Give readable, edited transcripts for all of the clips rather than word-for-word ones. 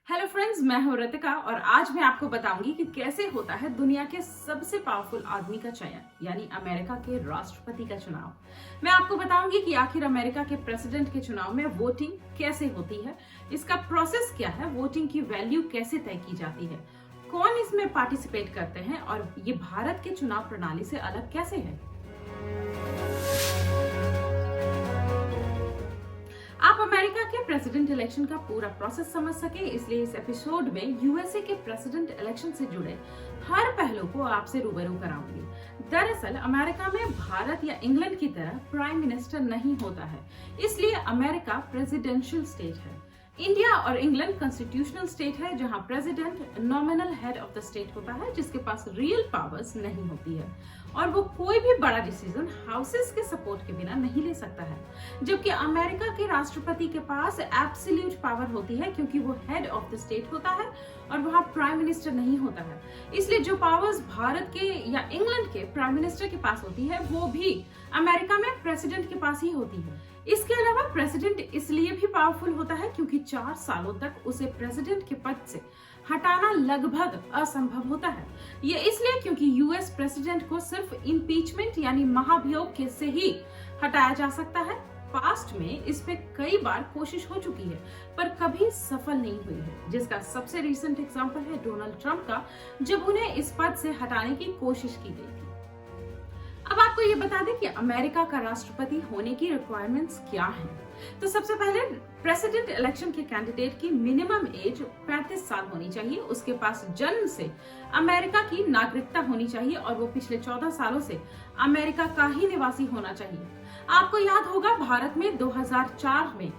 Hello friends, मैं हूं रितिका और आज मैं आपको बताऊंगी कि कैसे होता है दुनिया के सबसे पावरफुल आदमी का चयन यानी अमेरिका के राष्ट्रपति का चुनाव। मैं आपको बताऊंगी कि आखिर अमेरिका के प्रेसिडेंट के चुनाव में वोटिंग कैसे होती है, इसका प्रोसेस क्या है, वोटिंग की वैल्यू कैसे तय की जाती है, कौन इसमें पार्टिसिपेट करते हैं और ये भारत के चुनाव प्रणाली से अलग कैसे है। आप अमेरिका के प्रेसिडेंट इलेक्शन का पूरा प्रोसेस समझ सके, इसलिए इस एपिसोड में यूएसए के प्रेसिडेंट इलेक्शन से जुड़े हर पहलू को आपसे रूबरू कराऊंगी। दरअसल अमेरिका में भारत या इंग्लैंड की तरह प्राइम मिनिस्टर नहीं होता है, इसलिए अमेरिका प्रेसिडेंशियल स्टेट है। इंडिया और इंग्लैंड कॉन्स्टिट्यूशनल स्टेट है, जहां president nominal head of the state होता है, जिसके पास रियल पावर्स नहीं होती है और वो कोई भी बड़ा डिसीजन हाउसेस के सपोर्ट के बिना नहीं ले सकता है। जबकि अमेरिका के राष्ट्रपति के पास एब्सोल्यूट पावर होती है, क्योंकि वो हेड ऑफ द स्टेट होता है और वहां प्राइम मिनिस्टर नहीं होता है। इसलिए जो पावर्स भारत के या इंग्लैंड के प्राइम मिनिस्टर के पास होती है, वो भी अमेरिका में प्रेसिडेंट के पास ही होती है। इसके अलावा प्रेसिडेंट इसलिए भी पावरफुल होता है क्योंकि 4 सालों तक उसे प्रेसिडेंट के पद से हटाना लगभग असंभव होता है। ये इसलिए क्योंकि यूएस प्रेसिडेंट को सिर्फ इम्पीचमेंट यानी महाभियोग से ही हटाया जा सकता है। पास्ट में इस पे कई बार कोशिश हो चुकी है पर कभी सफल नहीं हुई है, जिसका सबसे रिसेंट एग्जांपल है डोनाल्ड ट्रंप का, जब उन्हें इस पद से हटाने की कोशिश की गई थी। अब आपको ये बता दें कि अमेरिका का राष्ट्रपति होने की रिक्वायरमेंट्स क्या हैं। तो सबसे पहले प्रेसिडेंट इलेक्शन के कैंडिडेट की मिनिमम एज 35 साल होनी चाहिए, उसके पास जन्म से अमेरिका की नागरिकता होनी चाहिए और वो पिछले 14 सालों से अमेरिका का ही निवासी होना चाहिए। आपको याद होगा भारत में 2004 में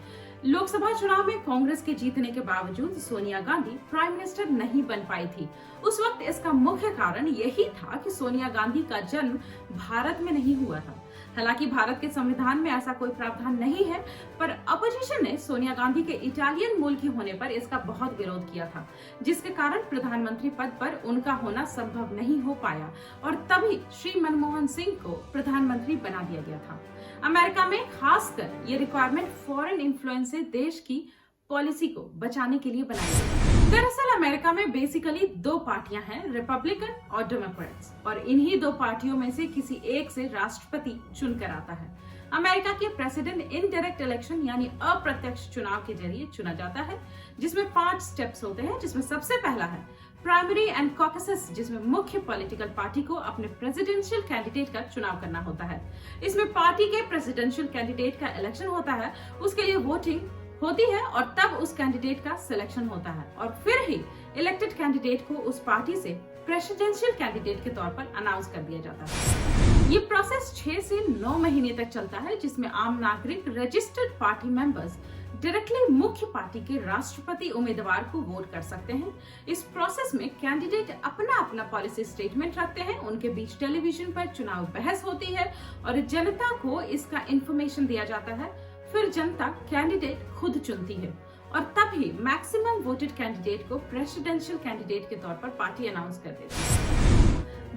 लोकसभा चुनाव में कांग्रेस के जीतने के बावजूद सोनिया गांधी प्राइम मिनिस्टर नहीं बन पाई थी। उस वक्त इसका मुख्य कारण यही था कि सोनिया गांधी का जन्म भारत में नहीं हुआ था। हालांकि भारत के संविधान में ऐसा कोई प्रावधान नहीं है, पर अपोजिशन ने सोनिया गांधी के इटालियन मूल की होने पर इसका बहुत विरोध किया था, जिसके कारण प्रधानमंत्री पद पर उनका होना संभव नहीं हो पाया और तभी श्री मनमोहन सिंह को प्रधानमंत्री बना दिया गया था। अमेरिका में खासकर ये रिक्वायरमेंट फॉरेन इन्फ्लुएंस से देश की पॉलिसी को बचाने के लिए बनाई गई। दरअसल अमेरिका में बेसिकली 2 पार्टियां हैं, रिपब्लिकन और डेमोक्रेट्स, और इन्हीं 2 पार्टियों में से किसी एक से राष्ट्रपति चुनकर आता है। अमेरिका के प्रेसिडेंट इनडायरेक्ट इलेक्शन यानी अप्रत्यक्ष चुनाव के जरिए चुना जाता है, जिसमें 5 स्टेप्स होते हैं, जिसमें सबसे पहला है प्राइमरी एंड कॉकसेस, जिसमें मुख्य पॉलिटिकल पार्टी को अपने प्रेसिडेंशियल कैंडिडेट का चुनाव करना होता है। इसमें पार्टी के प्रेसिडेंशियल कैंडिडेट का इलेक्शन होता है, उसके लिए वोटिंग होती है और तब उस कैंडिडेट का सिलेक्शन होता है और फिर ही इलेक्टेड कैंडिडेट को उस पार्टी से प्रेसिडेंशियल कैंडिडेट के तौर पर अनाउंस कर दिया जाता है। ये प्रोसेस 6 से 9 महीने तक चलता है, जिसमें आम नागरिक रजिस्टर्ड पार्टी मेंबर्स डायरेक्टली मुख्य पार्टी के राष्ट्रपति उम्मीदवार को वोट कर सकते हैं। इस प्रोसेस में कैंडिडेट अपना अपना पॉलिसी स्टेटमेंट रखते हैं, उनके बीच टेलीविजन पर चुनाव बहस होती है और जनता को इसका इंफॉर्मेशन दिया जाता है। फिर जनता कैंडिडेट खुद चुनती है और तभी मैक्सिमम वोटेड कैंडिडेट को प्रेसिडेंशियल कैंडिडेट के तौर पर पार्टी अनाउंस कर देती है।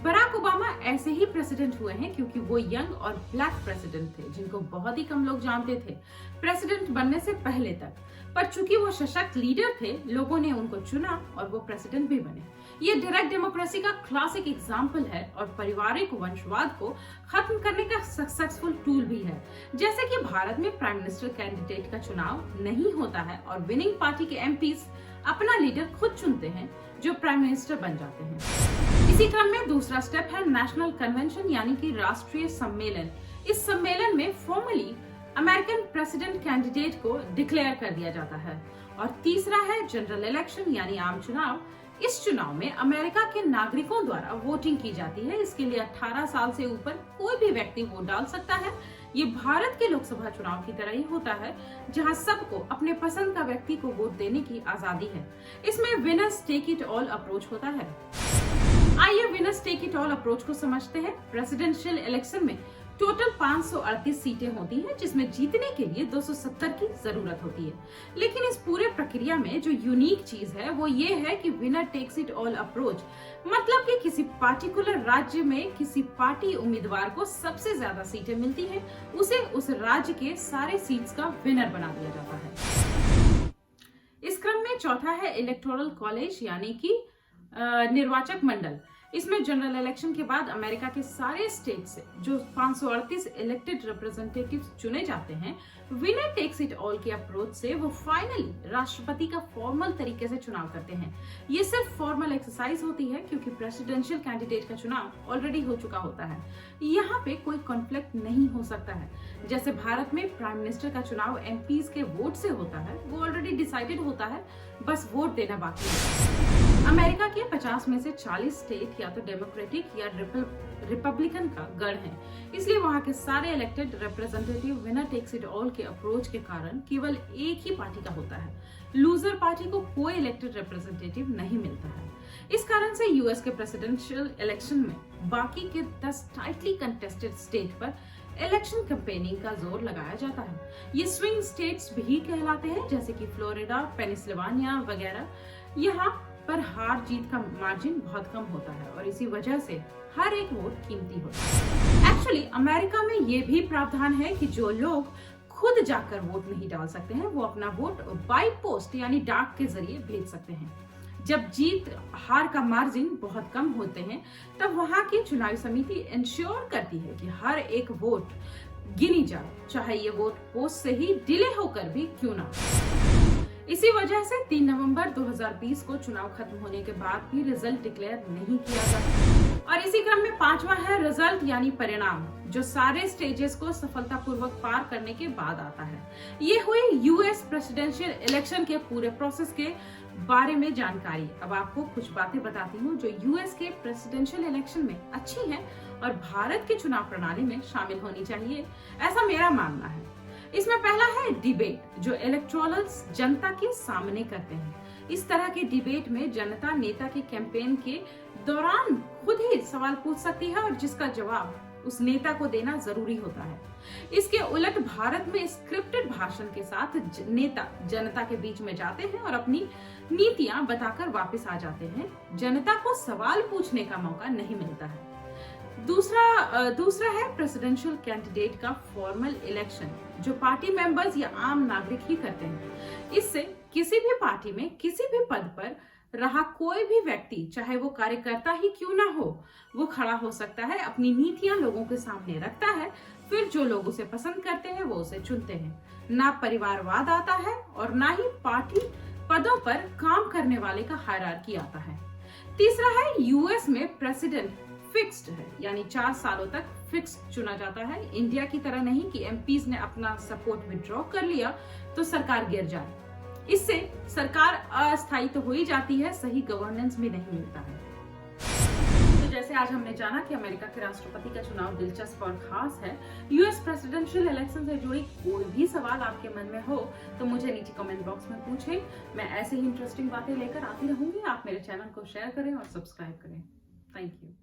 बराक ओबामा ऐसे ही प्रेसिडेंट हुए हैं क्योंकि वो यंग और ब्लैक प्रेसिडेंट थे, जिनको बहुत ही कम लोग जानते थे प्रेसिडेंट बनने से पहले तक, पर चूंकि वो सशक्त लीडर थे, लोगों ने उनको चुना और वो प्रेसिडेंट भी बने। ये डायरेक्ट डेमोक्रेसी का क्लासिक एग्जाम्पल है और पारिवारिक वंशवाद को खत्म करने का सक्सेसफुल टूल भी है। जैसे कि भारत में प्राइम मिनिस्टर कैंडिडेट का चुनाव नहीं होता है और विनिंग पार्टी के एमपीज अपना लीडर खुद चुनते हैं, जो प्राइम मिनिस्टर बन जाते हैं। इसी क्रम में दूसरा स्टेप है नेशनल कन्वेंशन यानी कि राष्ट्रीय सम्मेलन। इस सम्मेलन में फॉर्मली अमेरिकन प्रेसिडेंट कैंडिडेट को डिक्लेयर कर दिया जाता है। और तीसरा है जनरल इलेक्शन यानी आम चुनाव। इस चुनाव में अमेरिका के नागरिकों द्वारा वोटिंग की जाती है। इसके लिए 18 साल से ऊपर कोई भी व्यक्ति वोट डाल सकता है। ये भारत के लोकसभा चुनाव की तरह ही होता है, जहां सबको अपने पसंद का व्यक्ति को वोट देने की आजादी है। इसमें winners take it all approach होता है। आइए winners take it all approach को समझते हैं। प्रेसिडेंशियल इलेक्शन में टोटल 538 सीटें होती हैं, जिसमें जीतने के लिए 270 की जरूरत होती है। लेकिन इस पूरे प्रक्रिया में जो यूनिक चीज है वो ये है कि winner takes it all approach, मतलब कि किसी पार्टिकुलर राज्य में किसी पार्टी उम्मीदवार को सबसे ज्यादा सीटें मिलती हैं, उसे उस राज्य के सारे सीट्स का विनर बना दिया जाता है। इस क्रम में चौथा है इलेक्टोरल कॉलेज यानी कि निर्वाचक मंडल। इसमें जनरल इलेक्शन के बाद अमेरिका के सारे स्टेट से जो 538 इलेक्टेड रिप्रेजेंटेटिव्स चुने जाते हैं, विनर टेक्स इट ऑल के अप्रोच से वो फाइनली राष्ट्रपति का फॉर्मल तरीके से चुनाव करते हैं। ये सिर्फ फॉर्मल एक्सरसाइज होती है क्योंकि प्रेसिडेंशियल कैंडिडेट का चुनाव ऑलरेडी हो चुका होता है। यहाँ पे कोई कॉन्फ्लिक्ट नहीं हो सकता है। जैसे भारत में प्राइम मिनिस्टर का चुनाव एमपीज के वोट से होता है, वो ऑलरेडी डिसाइडेड होता है, बस वोट देना बाकी है। अमेरिका के 50 में से 40 स्टेट या तो डेमोक्रेटिक या रिपब्लिकन का गढ़ है, इसलिए वहां के सारे elected representative winner takes it all के अप्रोच के कारण केवल एक ही पार्टी का होता है। लूजर पार्टी को कोई इलेक्टेड रिप्रेजेंटेटिव नहीं मिलता है। इस कारण से यूएस के प्रेसिडेंशियल इलेक्शन में बाकी के 10 टाइटली कंटेस्टेड स्टेट पर इलेक्शन कैंपेनिंग का जोर लगाया जाता है। ये स्विंग स्टेट्स भी कहलाते हैं, जैसे कि फ्लोरिडा, पेनिसिल्वानिया वगैरह। यहाँ पर हार जीत का मार्जिन बहुत कम होता है और इसी वजह से हर एक वोट कीमती होता है। एक्चुअली अमेरिका में ये भी प्रावधान है कि जो लोग खुद जाकर वोट नहीं डाल सकते हैं, वो अपना वोट बाय पोस्ट यानी डाक के जरिए भेज सकते हैं। जब जीत हार का मार्जिन बहुत कम होते हैं, तब वहां की चुनावी समिति इंश्योर करती है कि हर एक वोट गिनी जाए, चाहे ये वोट पोस्ट से ही डिले होकर भी क्यों ना। इसी वजह से 3 नवंबर 2020 को चुनाव खत्म होने के बाद भी रिजल्ट डिक्लेयर नहीं किया जाता। और इसी क्रम में 5वां है रिजल्ट यानी परिणाम, जो सारे स्टेजेस को सफलतापूर्वक पार करने के बाद आता है। ये हुई यूएस प्रेसिडेंशियल इलेक्शन के पूरे प्रोसेस के बारे में जानकारी। अब आपको कुछ बातें बताती हूँ जो यूएस के प्रेसिडेंशियल इलेक्शन में अच्छी हैं और भारत की चुनाव प्रणाली में शामिल होनी चाहिए, ऐसा मेरा मानना है। इसमें पहला है डिबेट, जो इलेक्टोरल्स जनता के सामने करते हैं। इस तरह के डिबेट में जनता नेता के कैंपेन के दौरान खुद ही सवाल पूछ सकती है और जिसका जवाब उस नेता को देना जरूरी होता है। इसके उलट भारत में स्क्रिप्टेड भाषण के साथ नेता जनता के बीच में जाते हैं और अपनी नीतियां बताकर वापस आ जाते हैं। जनता को सवाल पूछने का मौका नहीं मिलता है। दूसरा है प्रेसिडेंशियल कैंडिडेट का फॉर्मल इलेक्शन, जो पार्टी मेंबर्स या आम नागरिक ही करते हैं। इससे किसी भी पार्टी में किसी भी पद पर रहा कोई भी व्यक्ति, चाहे वो कार्यकर्ता ही क्यों ना हो, वो खड़ा हो सकता है, अपनी नीतियां लोगों के सामने रखता है, फिर जो लोग उसे पसंद करते हैं वो उसे चुनते हैं। ना परिवारवाद आता है और ना ही पार्टी पदों पर काम करने वाले का हायरार्की आता है। तीसरा है यूएस में प्रेसिडेंट फिक्स्ड है, यानी 4 सालों तक फिक्स्ड चुना जाता है। इंडिया की तरह नहीं कि एमपीज ने अपना सपोर्ट विड्रॉ कर लिया तो सरकार गिर जाए। इससे सरकार अस्थायी तो हो ही जाती है, सही गवर्नेंस भी नहीं मिलता है। तो जैसे आज हमने जाना कि अमेरिका के राष्ट्रपति का चुनाव दिलचस्प और खास है। यूएस प्रेसिडेंशियल इलेक्शन से जुड़ी कोई भी सवाल आपके मन में हो तो मुझे नीचे कमेंट बॉक्स में पूछें। मैं ऐसे ही इंटरेस्टिंग बातें लेकर आती रहूंगी। आप मेरे चैनल को शेयर करें और सब्सक्राइब करें। Thank you.